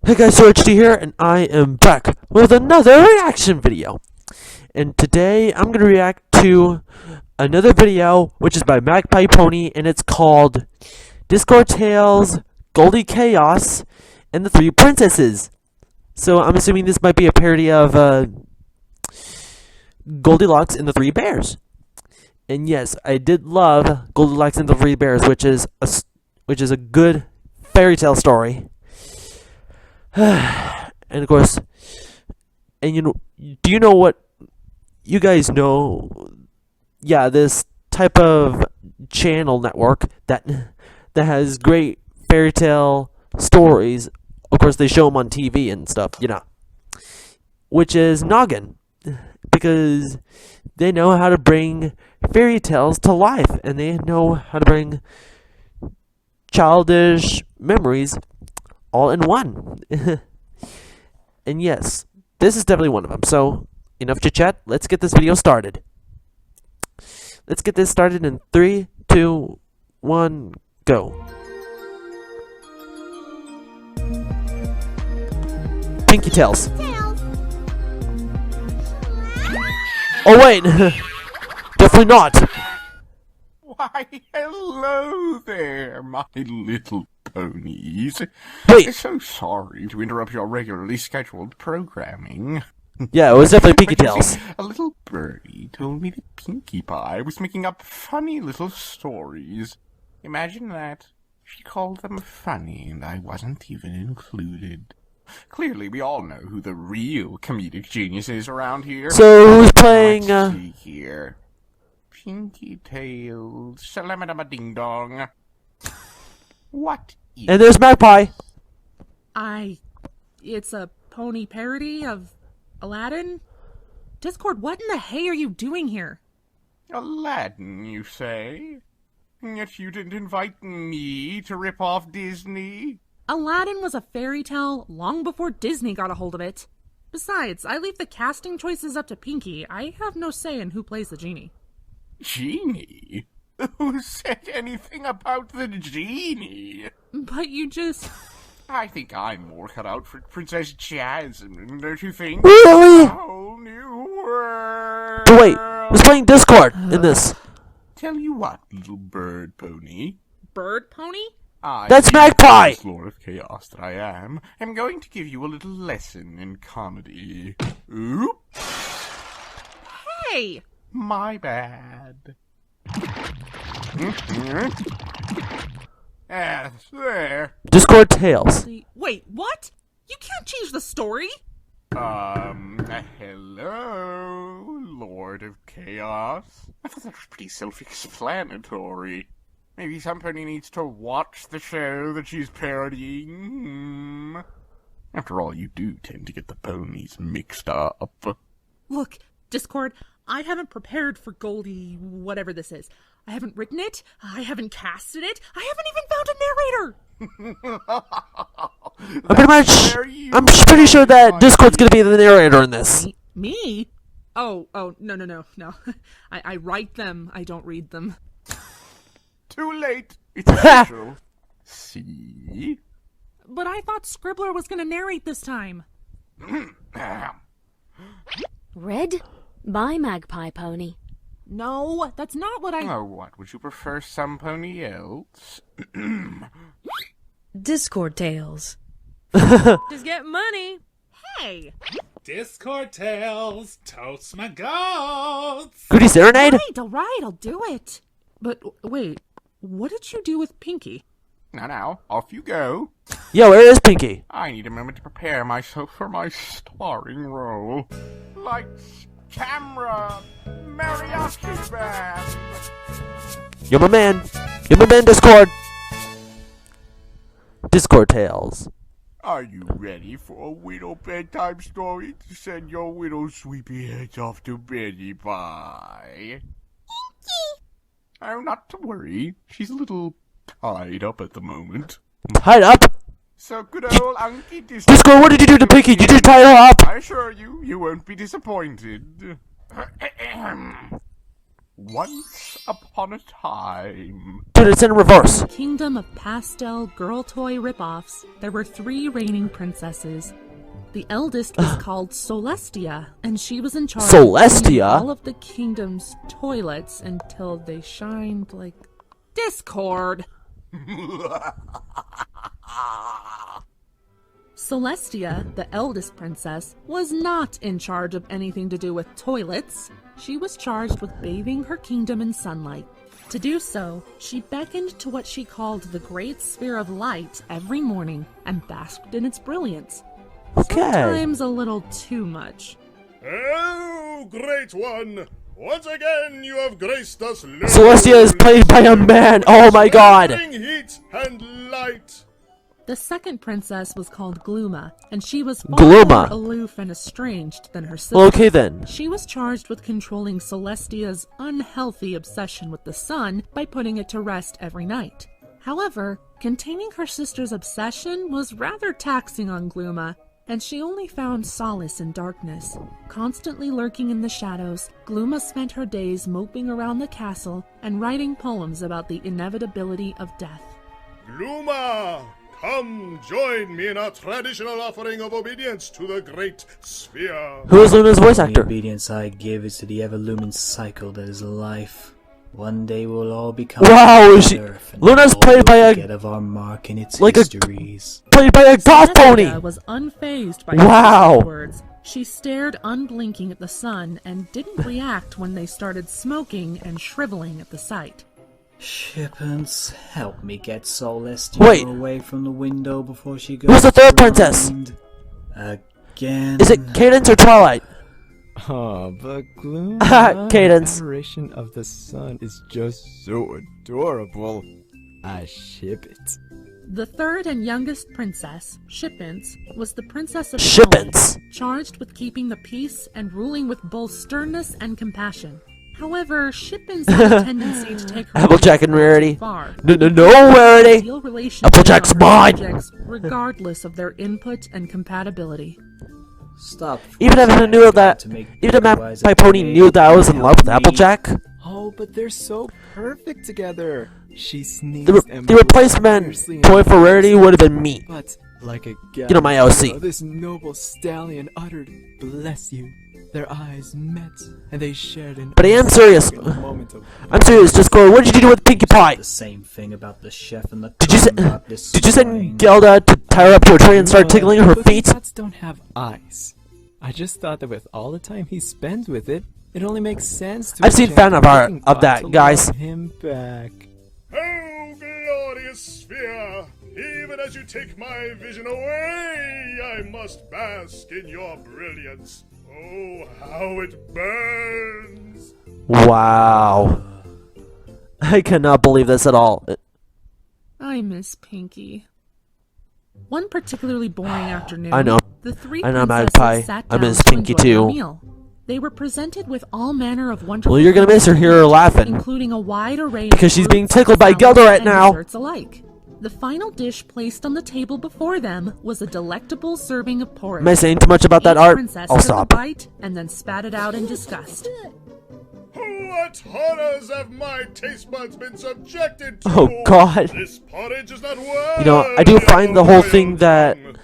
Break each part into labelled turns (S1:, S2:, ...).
S1: Hey guys, so HD here, and I am back with another reaction video. And today I'm gonna react to another video, which is by Magpie Pony, and it's called Discord Tales, Goldichaos, and the Three Princesses. So I'm assuming this might be a parody of Goldilocks and the Three Bears. And yes, I did love Goldilocks and the Three Bears, which is a good fairy tale story. And of course, and do you know what you guys know? Yeah, this type of channel network that has great fairy tale stories. Of course, they show them on TV and stuff, which is Noggin, because they know how to bring fairy tales to life, and they know how to bring childish memories all in one. And yes, this is definitely one of them. So, enough chit chat. Let's get this video started. Let's get this started in 3, 2, 1, go. Pinkie Tails. Oh wait, definitely not.
S2: Why, hello there, my little ponies.
S1: Wait.
S2: So sorry to interrupt your regularly scheduled programming.
S1: Yeah, it was definitely Pinkie
S2: But you
S1: Tails.
S2: see, a little birdie told me that Pinkie Pie was making up funny little stories. Imagine that. She called them funny, and I wasn't even included. Clearly, we all know who the real comedic genius is around here.
S1: So who's playing?
S2: Let's see here. Pinkie Tails, salamadama ding dong. What is
S1: And there's Magpie.
S3: It's a pony parody of Aladdin? Discord, what in the hay are you doing here?
S2: Aladdin, you say? Yet you didn't invite me to rip off Disney?
S3: Aladdin was a fairy tale long before Disney got a hold of it. Besides, I leave the casting choices up to Pinkie. I have no say in who plays the genie.
S2: Genie? Who said anything about the genie?
S3: But you just...
S2: I think I'm more cut out for Princess Jasmine, don't you think?
S1: Really?
S2: A whole new world.
S1: But wait, who's playing Discord in this?
S2: Tell you what, little bird pony.
S3: Bird pony?
S1: That's Magpie!
S2: This Lord of Chaos that I am going to give you a little lesson in comedy. Oop!
S3: Hey!
S2: My bad. Yes, there.
S1: Discord Tales.
S3: Wait, what? You can't change the story!
S2: Hello, Lord of Chaos. I thought that was pretty self-explanatory. Maybe somebody needs to watch the show that she's parodying. After all, you do tend to get the ponies mixed up.
S3: Look, Discord, I haven't prepared for Goldie, whatever this is. I haven't written it, I haven't casted it, I haven't even found a narrator!
S1: I'm pretty sure that Discord's gonna be the narrator in this.
S3: Me? Oh, no. I write them, I don't read them.
S2: Too late. It's official. See?
S3: But I thought Scribbler was gonna narrate this time.
S4: Read by Magpie Pony.
S3: No, that's not what I...
S2: Oh, what? Would you prefer some pony else?
S4: Discord Tales.
S3: Just get money. Hey!
S5: Discord Tales, toast my goats.
S1: Goody Serenade?
S3: All right, I'll do it. But wait, what did you do with Pinkie?
S2: Now, off you go.
S1: Yo, where is Pinkie?
S2: I need a moment to prepare myself for my starring role. Lights, camera, mariachi band.
S1: You're my man. You're my man, Discord. Discord Tales.
S2: Are you ready for a widow bedtime story to send your widow sleepyheads off to beddy pie? Oh, not to worry. She's a little tied up at the moment.
S1: Tied up?
S2: So good old Unky
S1: Discord, what did you do to Pinkie? Did you tie her up?
S2: I assure you, you won't be disappointed. Once upon a time.
S1: Dude, it's in reverse.
S3: Kingdom of pastel girl toy ripoffs, there were 3 reigning princesses. The eldest was called Celestia, and she was in charge of cleaning
S1: Celestia?
S3: all of the kingdom's toilets until they shined like Discord. Celestia, the eldest princess, was not in charge of anything to do with toilets. She was charged with bathing her kingdom in sunlight. To do so, she beckoned to what she called the Great Sphere of Light every morning and basked in its brilliance.
S1: Okay.
S3: Sometimes a little too much.
S6: Oh, great one! Once again, you have graced us.
S1: Celestia is played by a man. Oh my god.
S6: Bring heat and light.
S3: The second princess was called Gluma, and she was far
S1: Gluma.
S3: more aloof and estranged than her sister.
S1: Well, okay then.
S3: She was charged with controlling Celestia's unhealthy obsession with the sun by putting it to rest every night. However, containing her sister's obsession was rather taxing on Gluma, and she only found solace in darkness. Constantly lurking in the shadows, Gluma spent her days moping around the castle and writing poems about the inevitability of death.
S6: Gluma, come join me in our traditional offering of obedience to the Great Sphere.
S1: Who is Luna's voice
S7: The
S1: actor?
S7: obedience I give is to the ever-looming cycle that is life. One day we'll all become
S1: Wow,
S7: on
S1: she-
S7: Earth, and
S1: Luna's
S7: all
S1: played
S7: will
S1: by a-
S7: forget of our mark in its
S1: like a-
S7: histories.
S1: Played by a goth pony.
S3: Celestia was unfazed by
S1: Wow.
S3: her words. She stared unblinking at the sun and didn't react when they started smoking and shriveling at the sight.
S7: Shippence, help me get Celestia
S1: Wait.
S7: away from the window before she goes.
S1: Who's the third princess?
S7: blind. Again.
S1: Is it Cadence or Twilight?
S8: Oh, but Gloom,
S1: Cadence.
S8: the apparition of the sun is just so adorable. I ship it.
S3: The third and youngest princess, Shippence, was the princess of
S1: Shippence.
S3: Knowledge, charged with keeping the peace and ruling with both sternness and compassion. However, Shippence had a tendency to take her
S1: Applejack and
S3: ways
S1: Rarity.
S3: too far.
S1: No, Rarity.
S3: Ideal relationships
S1: Applejack's
S3: with
S1: mine.
S3: subjects, regardless of their input and compatibility.
S7: Stop.
S1: Even if I knew that,
S7: to make
S1: even if
S7: wise
S1: my pony knew that I was in love with
S7: me.
S1: Applejack,
S8: Oh, but they're so perfect together. She sneezed
S1: the
S8: and
S1: replacement
S8: fiercely and
S1: toy for Rarity would have been me.
S8: But like a
S1: You know, my OC.
S8: this noble stallion uttered, "Bless you." Their eyes met, and they shared an
S1: But I am serious.
S8: unspoken moment of
S1: I'm serious, Discord. What did you do with Pinkie Pie?
S7: The same thing about the chef and the
S1: Did you
S7: cook about this
S1: Did you send
S7: morning.
S1: Gelda to tie her up to a tree and start tickling her
S8: But
S1: feet?
S8: cats don't have eyes. I just thought that with all the time he spends with it, it only makes sense to.
S1: I've seen fan of art of that, guys.
S8: Him back.
S6: Oh, glorious sphere! Even as you take my vision away, I must bask in your brilliance. Oh, how it burns!
S1: Wow. I cannot believe this at all.
S3: I miss Pinkie. One particularly boring afternoon,
S1: I know.
S3: the 3
S1: I know,
S3: princesses
S1: Magpie.
S3: sat
S1: I
S3: down
S1: miss
S3: to
S1: Pinkie
S3: enjoy their
S1: too.
S3: meal. They were presented with all manner of wonderful
S1: Well, you're gonna miss her
S3: foods,
S1: here laughing.
S3: including a wide array
S1: Because
S3: of
S1: she's being
S3: fruits,
S1: tickled by
S3: salads,
S1: Gelda right
S3: and
S1: now.
S3: desserts alike. The final dish placed on the table before them was a delectable serving of porridge.
S1: Am I saying too much about that
S3: Each
S1: art?
S3: princess
S1: I'll
S3: took a
S1: stop.
S3: bite and then spat it out in disgust.
S6: What horrors have my taste buds been subjected to?
S1: Oh, God.
S6: This porridge is not worthy.
S1: You know, I do
S6: of
S1: find the
S6: a
S1: whole
S6: royal
S1: thing that
S6: tongue.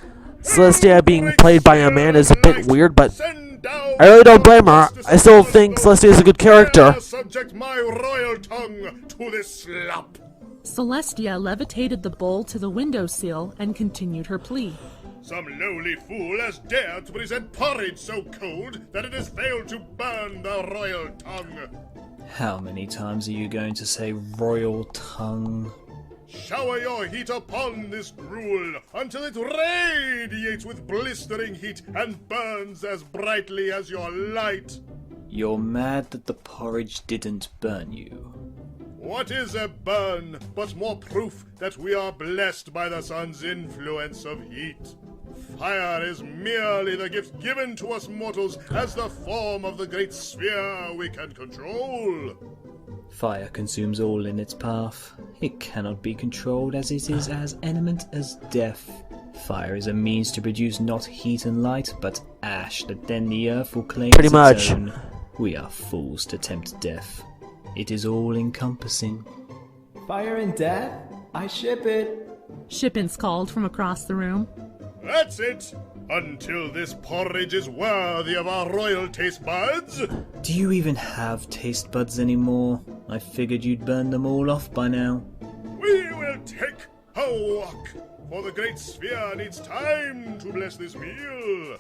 S1: Celestia being
S6: Great
S1: played by a man is a bit
S6: light,
S1: weird, but
S6: send down
S1: I really don't blame her.
S6: justice
S1: I still
S6: upon
S1: think
S6: those
S1: Celestia is a good character.
S6: who subject my royal tongue to this slop.
S3: Celestia levitated the bowl to the windowsill and continued her plea.
S6: Some lowly fool has dared to present porridge so cold that it has failed to burn the royal tongue.
S7: How many times are you going to say royal tongue?
S6: Shower your heat upon this gruel until it radiates with blistering heat and burns as brightly as your light.
S7: You're mad that the porridge didn't burn you.
S6: What is a burn but more proof that we are blessed by the sun's influence of heat? Fire is merely the gift given to us mortals as the form of the great sphere we can control.
S7: Fire consumes all in its path. It cannot be controlled as it is as element as death. Fire is a means to produce not heat and light, but ash that then the earth will claim
S1: Pretty
S7: as
S1: much.
S7: its own. We are fools to tempt death. It is all-encompassing.
S8: Fire and death? I ship it.
S3: Shippins called from across the room.
S6: That's it! Until this porridge is worthy of our royal taste buds!
S7: Do you even have taste buds anymore? I figured you'd burned them all off by now.
S6: We will take a walk, for the great sphere needs time to bless this meal.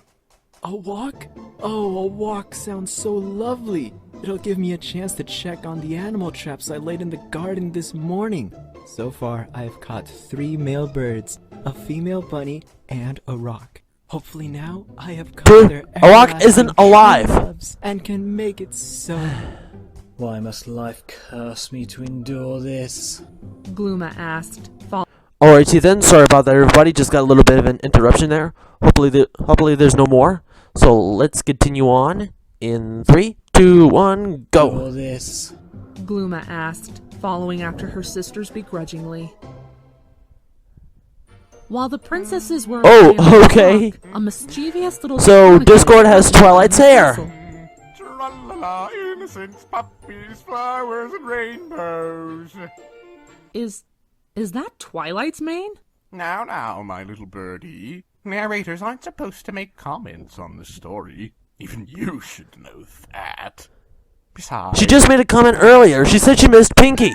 S8: A walk? Oh, a walk sounds so lovely. It'll give me a chance to check on the animal traps I laid in the garden this morning. So far, I've caught 3 male birds, a female bunny, and a rock. Hopefully now, I have caught
S1: Dude,
S8: their
S1: a rock
S8: everlasting
S1: isn't alive.
S8: true loves and can make it so.
S7: Why must life curse me to endure this?
S3: Gluma asked.
S1: Alrighty then, sorry about that everybody, just got a little bit of an interruption there. Hopefully there's no more. So let's continue on in 3, 2, 1, go.
S7: Endure this.
S3: Gluma asked, following after her sisters begrudgingly. While the princesses were
S1: Oh,
S3: away on the
S1: okay.
S3: walk, a mischievous little
S1: So,
S3: squirrel
S1: Discord has
S3: came
S1: Twilight's
S3: from the
S1: hair.
S3: castle.
S2: Tra-la-la, innocents, puppies, flowers, and rainbows.
S3: Is that Twilight's mane?
S2: Now, my little birdie. Narrators aren't supposed to make comments on the story. Even you should know that. Besides,
S1: She just made a comment earlier. She said she missed Pinkie.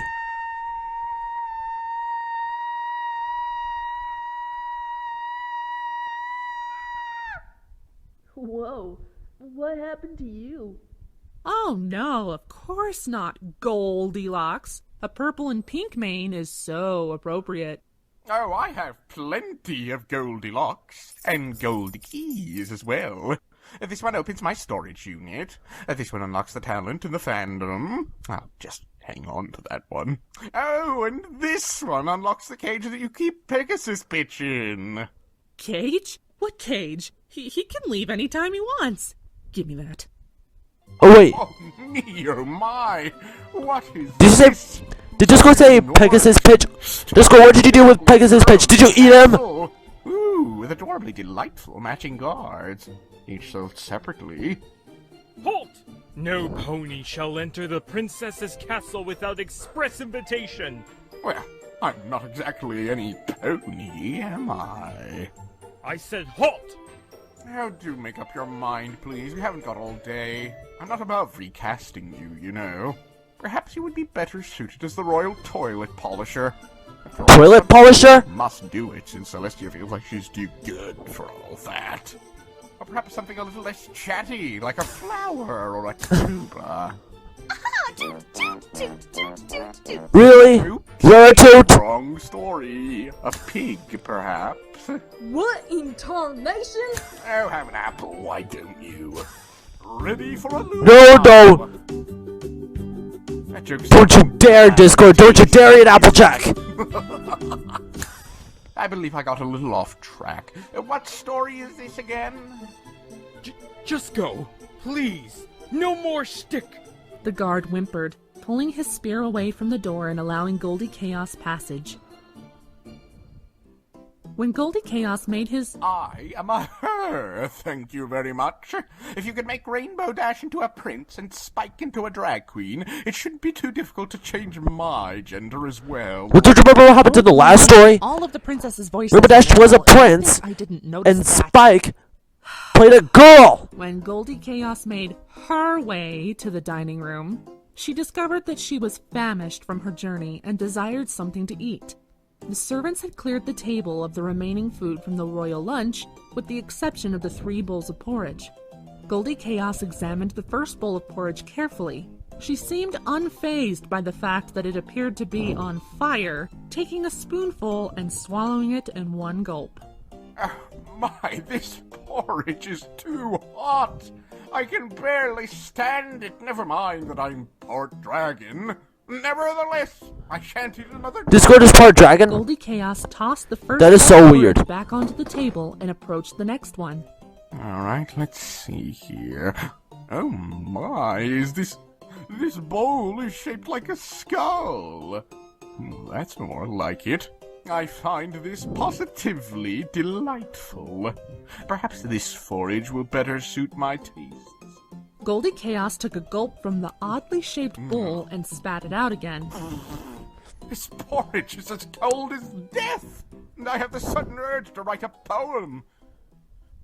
S9: Whoa, what happened to you?
S3: Oh no, of course not, Goldilocks. A purple and pink mane is so appropriate.
S2: oh, I have plenty of Goldilocks and Goldichaos as well. This one opens my storage unit. This one unlocks the talent and the fandom. I'll just hang on to that one. Oh, and this one unlocks the cage that you keep Pegasus bitch in.
S3: Cage? What cage? He can leave anytime he wants. Give me that.
S1: Oh wait,
S2: Oh, me, oh my! What is
S1: did you
S2: this?
S1: say? Did Discord say Pegasus pitch? Discord, what did you do with Pegasus pitch? Did you eat him?
S2: Ooh, with adorably delightful matching guards, each sold separately.
S10: Halt! No pony shall enter the princess's castle without express invitation.
S2: Well, I'm not exactly any pony, am I?
S10: I said halt!
S2: Now do make up your mind, please. We haven't got all day. I'm not above recasting you, you know. Perhaps you would be better suited as the royal toilet polisher. After all,
S1: Toilet polisher?
S2: must do it, since Celestia feels like she's too good for all that. Or perhaps something a little less chatty, like a flower or a tuba.
S1: Really?
S2: Oops.
S1: Raritoot?
S2: Wrong story. A pig, perhaps.
S9: What in tarnation?
S2: Oh, have an apple, why don't you? Ready for a loop?
S1: No.
S2: That joke's
S1: Don't you dare, Discord. Don't you dare eat Applejack.
S2: I believe I got a little off track. What story is this again?
S10: Just go, please. No more shtick.
S3: The guard whimpered, pulling his spear away from the door and allowing Goldichaos passage. When Goldichaos made his...
S2: I am a her, thank you very much. If you could make Rainbow Dash into a prince and Spike into a drag queen, it shouldn't be too difficult to change my gender as well.
S1: Well, don't you remember what happened to the last story?
S3: All of the princess's voices...
S1: Rainbow Dash was a prince,
S3: I didn't notice
S1: and
S3: that.
S1: Spike played a girl.
S3: When Goldichaos made her way to the dining room, she discovered that she was famished from her journey and desired something to eat. The servants had cleared the table of the remaining food from the royal lunch, with the exception of the 3 bowls of porridge. Goldichaos examined the first bowl of porridge carefully. She seemed unfazed by the fact that it appeared to be on fire, taking a spoonful and swallowing it in one gulp.
S2: My, this porridge is too hot. I can barely stand it, never mind that I'm part dragon. Nevertheless, I shan't eat another.
S1: Discord is part dragon?
S3: Goldichaos tossed the first
S1: That is so
S3: bowl of
S1: weird.
S3: porridge back onto the table and approached the next one.
S2: Alright, let's see here. Oh my, is this bowl is shaped like a skull. That's more like it. I find this positively delightful. Perhaps this forage will better suit my tastes.
S3: Goldichaos took a gulp from the oddly shaped bowl and spat it out again.
S2: This porridge is as cold as death, and I have the sudden urge to write a poem.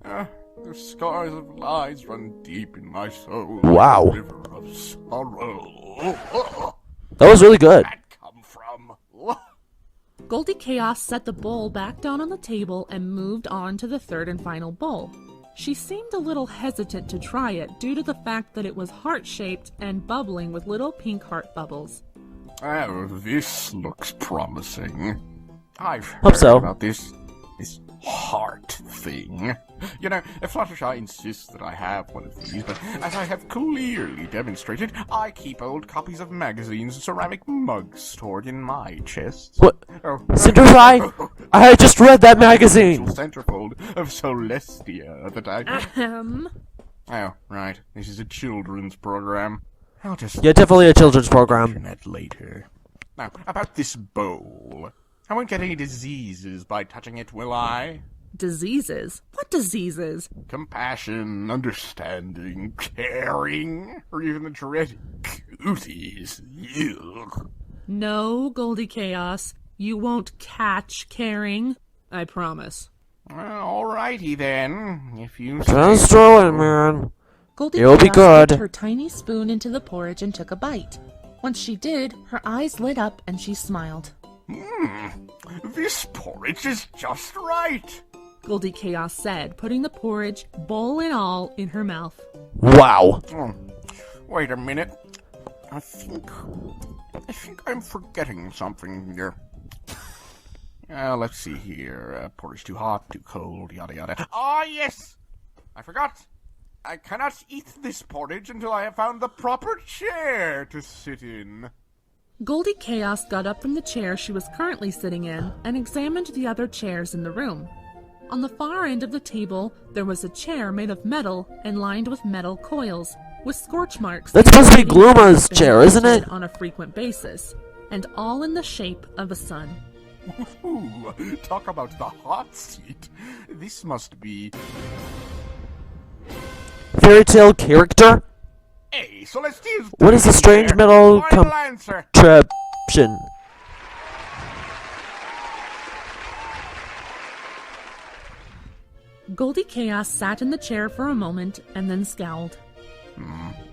S2: The scars of lies run deep in my soul.
S1: Wow.
S2: Like a river of sorrow.
S1: That was really good.
S2: Where'd that come from?
S3: Goldichaos set the bowl back down on the table and moved on to the third and final bowl. She seemed a little hesitant to try it due to the fact that it was heart-shaped and bubbling with little pink heart bubbles.
S2: Oh, this looks promising. I've
S1: Hope
S2: heard
S1: so.
S2: about this heart thing. You know, Fluttershy insists that I have one of these, but as I have clearly demonstrated, I keep old copies of magazines and ceramic mugs stored in my chests.
S1: What?
S2: Oh.
S1: Cinderfly? I just read that magazine!
S2: Centerfold of Celestia that I...
S3: Ahem.
S2: Oh, right. This is a children's program. I'll just...
S1: Yeah, definitely a children's program.
S2: Internet later. Now, about this bowl. I won't get any diseases by touching it, will I?
S3: Diseases? What diseases?
S2: Compassion, understanding, caring, or even the dreaded cooties. Ugh.
S3: No, Goldichaos. You won't catch caring. I promise.
S2: Well, alrighty then. If you
S1: Just throw it, man. It'll be
S3: Goldichaos
S1: good.
S3: dipped her tiny spoon into the porridge and took a bite. Once she did, her eyes lit up and she smiled.
S2: This porridge is just right.
S3: Goldichaos said, putting the porridge, bowl and all, in her mouth.
S1: Wow.
S2: Wait a minute. I think I'm forgetting something here. Let's see here. Porridge too hot, too cold, yada yada. Ah, yes! I forgot. I cannot eat this porridge until I have found the proper chair to sit in.
S3: Goldichaos got up from the chair she was currently sitting in and examined the other chairs in the room. On the far end of the table, there was a chair made of metal and lined with metal coils, with scorch marks.
S1: That's supposed to be
S3: indicating
S1: Glooma's
S3: it's been
S1: chair, isn't
S3: used
S1: it?
S3: On a frequent basis, and all in the shape of a sun.
S2: Ooh, talk about the hot seat. This must be
S1: Fairy tale character?
S2: A Celestia's.
S1: What is the strange metal
S2: Final answer.
S1: contraption?
S3: Goldichaos sat in the chair for a moment and then scowled.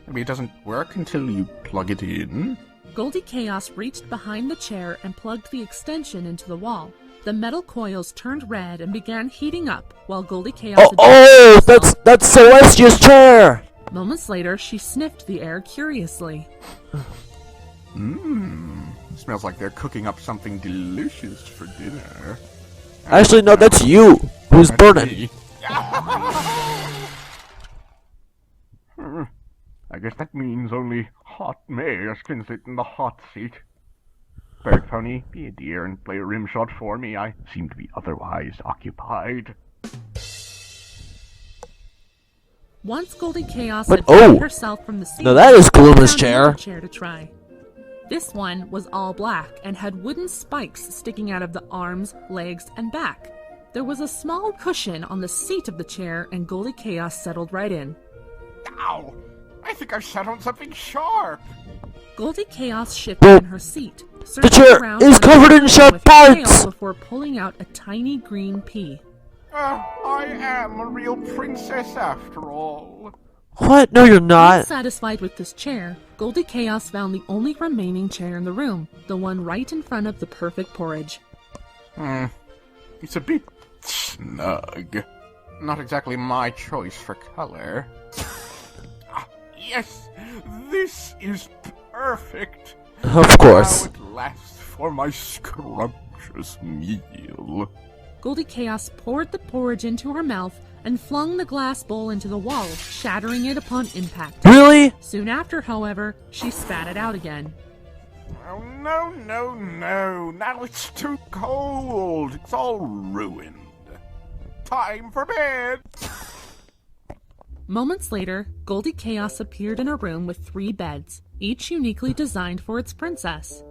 S2: Maybe it doesn't work until you plug it in.
S3: Goldichaos reached behind the chair and plugged the extension into the wall. The metal coils turned red and began heating up while Goldichaos...
S1: Oh, that's Celestia's chair!
S3: Moments later, she sniffed the air curiously.
S2: Smells like they're cooking up something delicious for dinner.
S1: Actually, no, that's you who's burning.
S2: Me. I guess that means only hot mayors can sit in the hot seat. Bird Pony, be a dear and play a rim shot for me. I seem to be otherwise occupied.
S3: Once Goldichaos
S1: But-
S3: had freed
S1: oh!
S3: herself from the seat,
S1: Now that is Glooma's
S3: she found another
S1: chair.
S3: chair to try. This one was all black and had wooden spikes sticking out of the arms, legs, and back. There was a small cushion on the seat of the chair, and Goldichaos settled right in.
S2: Ow! I think I've sat on something sharp.
S3: Goldichaos shifted
S1: Well,
S3: in her seat,
S1: the
S3: searching
S1: chair
S3: around
S1: is
S3: for
S1: covered in
S3: something
S1: sharp
S3: with her tail
S1: parts.
S3: before pulling out a tiny green pea.
S2: I am a real princess after all.
S1: What? No, you're not.
S3: Unsatisfied with this chair, Goldichaos found the only remaining chair in the room, the one right in front of the perfect porridge.
S2: It's a bit snug. Not exactly my choice for color. Yes, this is perfect.
S1: Of course.
S2: Now it lasts for my scrumptious meal.
S3: Goldichaos poured the porridge into her mouth and flung the glass bowl into the wall, shattering it upon impact.
S1: Really?
S3: Soon after, however, she spat it out again.
S2: Oh, no. Now it's too cold. It's all ruined. Time for bed.
S3: Moments later, Goldichaos appeared in a room with 3 beds, each uniquely designed for its princess.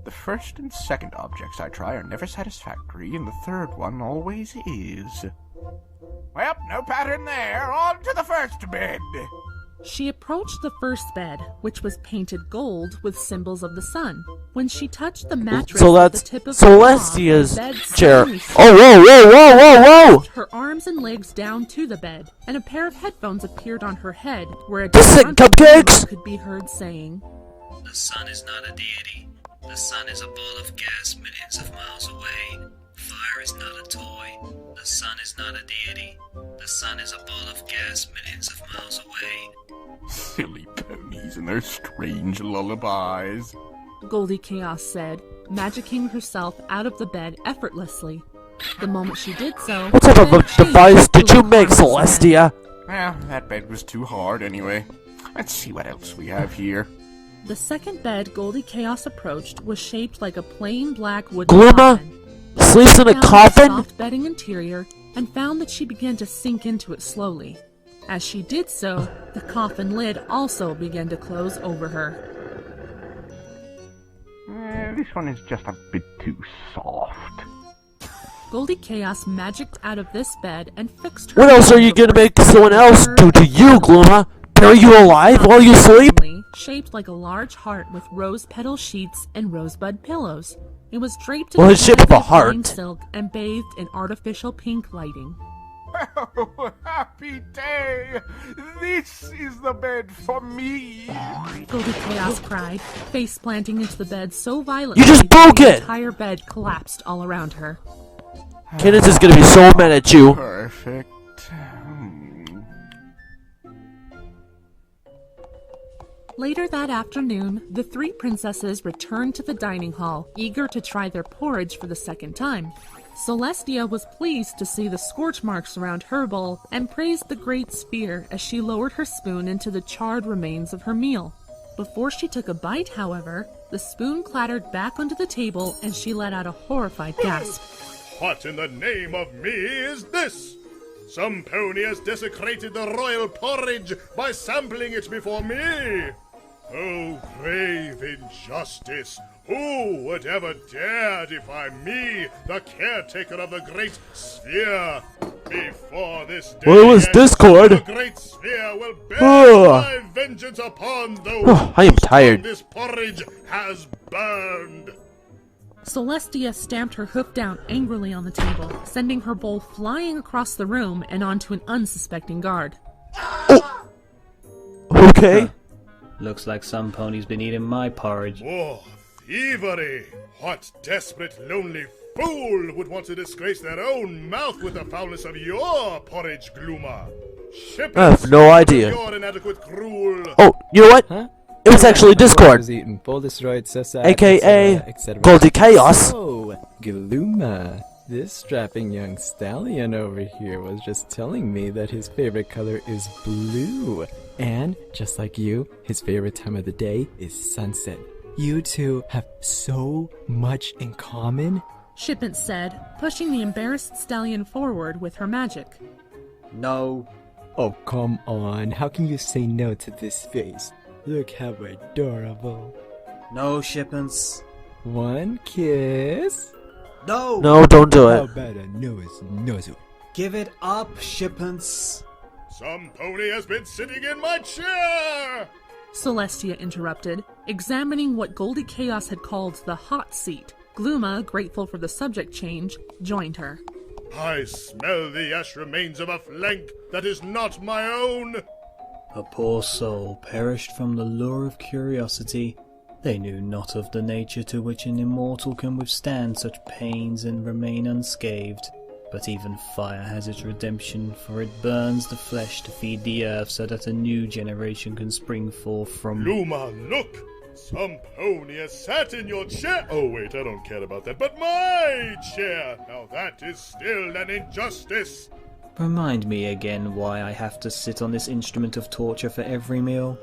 S2: The first and second objects I try are never satisfactory, and the third one always is. Well, no pattern there. On to the first bed.
S3: She approached the first bed, which was painted gold with symbols of the sun. When she touched the mattress
S1: So
S3: with
S1: that's
S3: the tip of her paw,
S1: Celestia's
S3: the bed
S1: chair.
S3: suddenly
S1: Oh, whoa, whoa, whoa, whoa, whoa!
S3: her arms and legs down to the bed, and a pair of headphones appeared on her head, where a
S1: This is
S3: disgruntled
S1: cupcakes!
S3: woman could be heard saying,
S7: The sun is not a deity. The sun is a ball of gas millions of miles away. Fire is not a toy. The sun is not a deity. The sun is a ball of gas millions of miles away.
S2: Silly ponies and their strange lullabies.
S3: Goldichaos said, magicking herself out of the bed effortlessly. The moment she did so,
S1: What type
S3: the
S1: of a
S3: bed changed
S1: device did
S3: to
S1: you
S3: a
S1: make,
S3: harmless bed.
S1: Celestia?
S2: Well, that bed was too hard anyway. Let's see what else we have here.
S3: The second bed Goldichaos approached was shaped like a plain black wooden
S1: Gluma
S3: coffin.
S1: sleeps in a
S3: She found
S1: coffin?
S3: soft bedding interior and found that she began to sink into it slowly. As she did so, the coffin lid also began to close over her.
S2: This one is just a bit too soft.
S3: Goldichaos magicked out of this bed and fixed her.
S1: What else are you gonna make someone else do to you, Gluma? Bury you alive while you sleep?
S3: Shaped like a large heart with rose petal sheets and rosebud pillows. It was draped
S1: Well,
S3: in
S1: it's shaped like a
S3: fine
S1: heart.
S3: silk and bathed in artificial pink lighting.
S2: Oh, happy day! This is the bed for me!
S3: Goldichaos cried, face planting into the bed so violently
S1: You just
S3: that
S1: broke
S3: the
S1: it!
S3: entire bed collapsed all around her.
S1: Kenneth is gonna be so mad at you.
S2: Perfect.
S3: Later that afternoon, the three princesses returned to the dining hall, eager to try their porridge for the second time. Celestia was pleased to see the scorch marks around her bowl and praised the great spear as she lowered her spoon into the charred remains of her meal. Before she took a bite, however, the spoon clattered back onto the table and she let out a horrified gasp.
S6: What in the name of me is this? Some pony has desecrated the royal porridge by sampling it before me. Oh, grave injustice! Who would ever dare defy me, the caretaker of the great sphere? Before this day
S1: Where was
S6: ends,
S1: Discord?
S6: the great sphere will bear
S1: Ugh.
S6: my vengeance upon those
S1: I am
S6: whose
S1: tired.
S6: tongue this porridge has burned.
S3: Celestia stamped her hoof down angrily on the table, sending her bowl flying across the room and onto an unsuspecting guard.
S1: Okay.
S7: Looks like some pony's been eating my porridge.
S6: More thievery! What desperate, lonely fool would want to disgrace their own mouth with the foulness of your porridge, Gluma?
S1: I have no idea.
S6: Your inadequate cruel.
S1: Oh, you know what?
S8: Huh?
S1: It was actually
S8: I
S1: Discord.
S8: was eating full destroyed Sessa,
S1: AKA
S8: etc.
S1: Goldichaos.
S8: Oh, Gluma. This strapping young stallion over here was just telling me that his favorite color is blue. And, just like you, his favorite time of the day is sunset. You two have so much in common.
S3: Shippence said, pushing the embarrassed stallion forward with her magic.
S7: No.
S8: Oh, come on. How can you say no to this face? Look how adorable.
S7: No, Shippence.
S8: One kiss.
S7: No.
S1: No, don't do
S8: How
S1: it.
S8: about a nose nuzzle?
S7: Give it up, Shippence.
S6: Some pony has been sitting in my chair!
S3: Celestia interrupted, examining what Goldichaos had called the hot seat. Gluma, grateful for the subject change, joined her.
S6: I smell the ash remains of a flank that is not my own.
S7: A poor soul perished from the lure of curiosity. They knew not of the nature to which an immortal can withstand such pains and remain unscathed. But even fire has its redemption, for it burns the flesh to feed the earth so that a new generation can spring forth from...
S6: Luma, look! Some pony has sat in your chair. Oh, wait, I don't care about that. But my chair! Now that is still an injustice.
S7: Remind me again why I have to sit on this instrument of torture for every meal?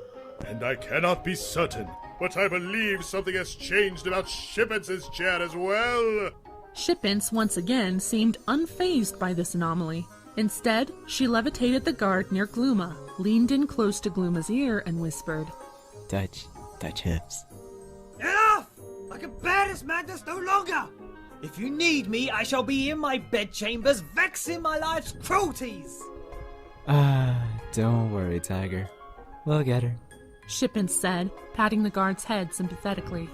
S6: And I cannot be certain, but I believe something has changed about Shippence's chair as well.
S3: Shippence once again seemed unfazed by this anomaly. Instead, she levitated the guard near Gluma, leaned in close to Gluma's ear, and whispered,
S8: Touch hips.
S11: Enough! I can bear this madness no longer! If you need me, I shall be in my bedchambers, vexing my life's cruelties!
S8: Don't worry, Tiger. We'll get her.
S3: Shippence said, patting the guard's head sympathetically.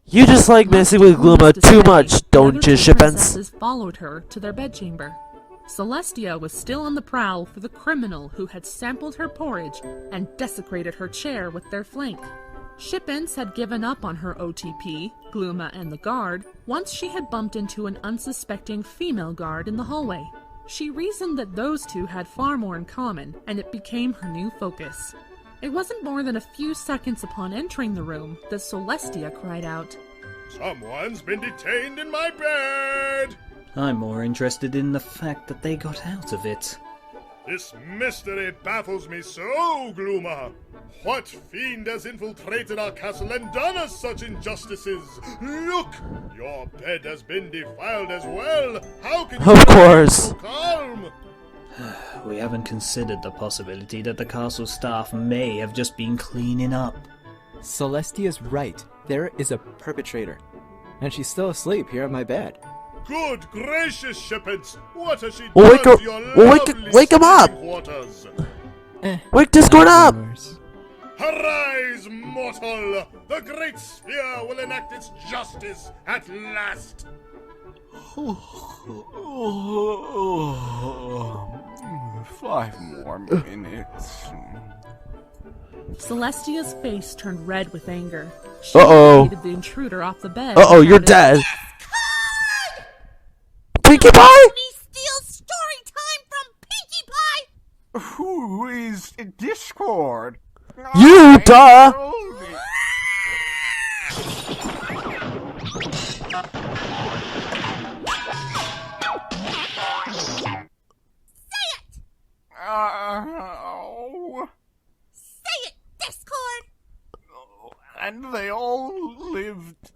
S1: You just like messing with Gluma too much, don't you, Shippence?
S3: Princesses followed her to their bedchamber. Celestia was still on the prowl for the criminal who had sampled her porridge and desecrated her chair with their flank. Shippence had given up on her OTP, Gluma and the guard, once she had bumped into an unsuspecting female guard in the hallway. She reasoned that those two had far more in common, and it became her new focus. It wasn't more than a few seconds upon entering the room that Celestia cried out,
S6: Someone's been detained in my bed!
S7: I'm more interested in the fact that they got out of it.
S6: This mystery baffles me so, Gluma. What fiend has infiltrated our castle and done us such injustices? Look! Your bed has been defiled as well. How can you
S1: Of course.
S6: so calm?
S7: We haven't considered the possibility that the castle staff may have just been cleaning up.
S8: Celestia's right. There is a perpetrator. And she's still asleep here at my bed.
S6: Good gracious, Shippence! What has she
S1: Well,
S6: done
S1: wake her-
S6: to your
S1: well,
S6: lovely
S1: wake him up!
S6: sleeping quarters?
S1: Wake Discord up!
S6: Arise, mortal! The great sphere will enact its justice at last!
S2: 5 more minutes.
S3: Celestia's face turned red with anger. She
S1: Uh-oh.
S3: needed the intruder off the bed.
S1: Uh-oh, you're dead. Pinkie Pie?
S12: Steals story time from Pinkie Pie!
S2: Who is in Discord?
S1: You, duh!
S12: Say it, Discord!
S2: And they all lived,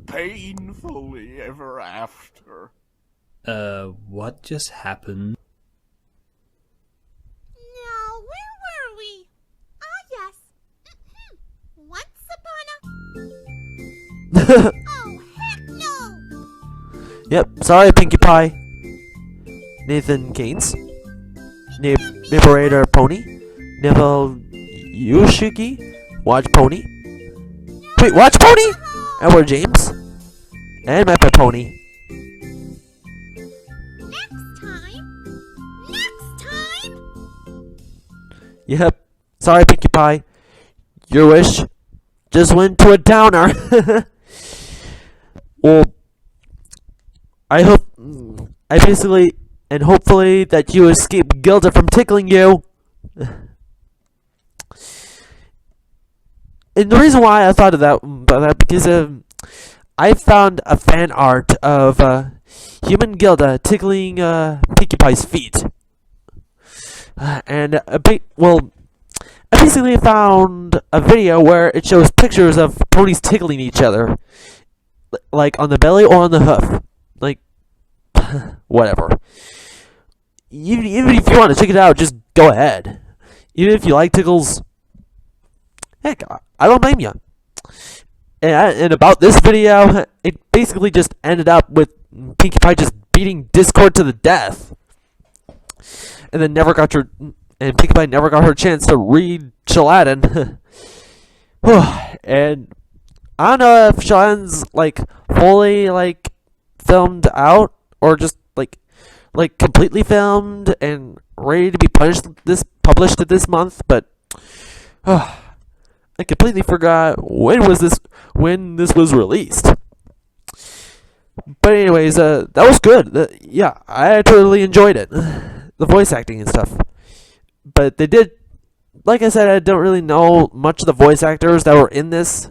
S2: painfully ever after.
S7: What just happened?
S12: Now, where were we? Ah, yes. Once upon a... Oh, heck no!
S1: Yep, sorry, Pinkie Pie. Nathan Gaines. Liberator Pony. Nibble Yoshiki. Watch Pony. Wait, Watch Pony? Edward James. And Mappa Pony.
S12: Next time?
S1: Yep, sorry, Pinkie Pie. Your wish just went to a downer. Well, hopefully that you escape Gilda from tickling you. And the reason why I thought of that, because I found a fan art of human Gilda tickling Pinkie Pie's feet. And I basically found a video where it shows pictures of ponies tickling each other, like on the belly or on the hoof, like whatever. Even if you want to check it out, just go ahead. Even if you like tickles, heck, I don't blame you. And about this video, it basically just ended up with Pinkie Pie just beating Discord to the death. And then Pinkie Pie never got her chance to read Shaladin. And I don't know if Shaladin's fully filmed out or just completely filmed and ready to be published this month, but I completely forgot when this was released. But anyways, that was good. Yeah, I totally enjoyed it. The voice acting and stuff. But they did, like I said, I don't really know much of the voice actors that were in this.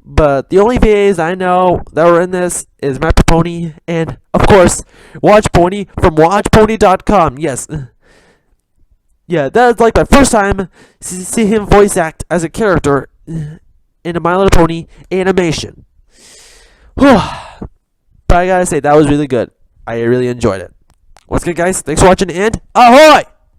S1: But the only VAs I know that were in this is Mappa Pony and, of course, Watch Pony from WatchPony.com. Yes. Yeah, that was my first time see him voice act as a character in a My Little Pony animation. But I gotta say, that was really good. I really enjoyed it. What's good, guys? Thanks for watching, and ahoy!